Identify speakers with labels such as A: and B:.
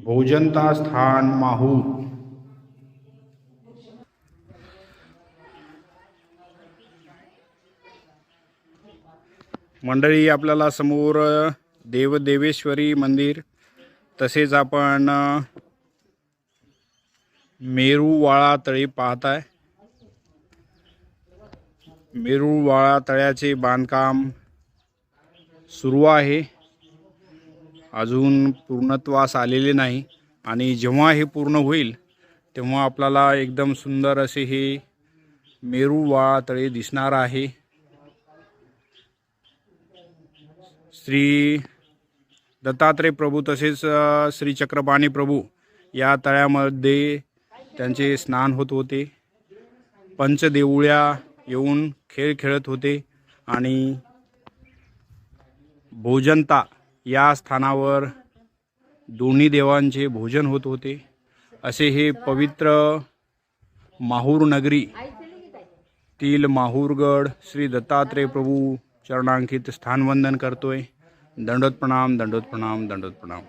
A: भोजनता स्थान माहूर। मंडळी, आपल्याला समोर देवदेवेश्वरी मंदिर तसेच आपण मेरुवाळा तळे पाहताय। मेरुवाळा तळ्याचे बांधकाम सुरू आहे, अजून पूर्णत्वास आलेले नाही आणि जेव्हा हे पूर्ण होईल तेव्हा आपल्याला एकदम सुंदर असे हे मेरुवाळा तळे दिसणार आहे। श्री दत्तात्रय प्रभू तसेच श्री चक्रपाणी प्रभू या तळ्यामध्ये त्यांचे स्नान होत होते। पंचदेवळ्या येऊन खेळ खेळत होते आणि भोजनता या स्थानावर दोन्ही देवांचे भोजन होत होते। असे हे पवित्र माहूर नगरी तील माहूरगड श्री दत्तात्रय प्रभू चरणांकित स्थानवंदन करतोय। दंडोत प्रणाम, दंडोत प्रणाम, दंडोत प्रणाम।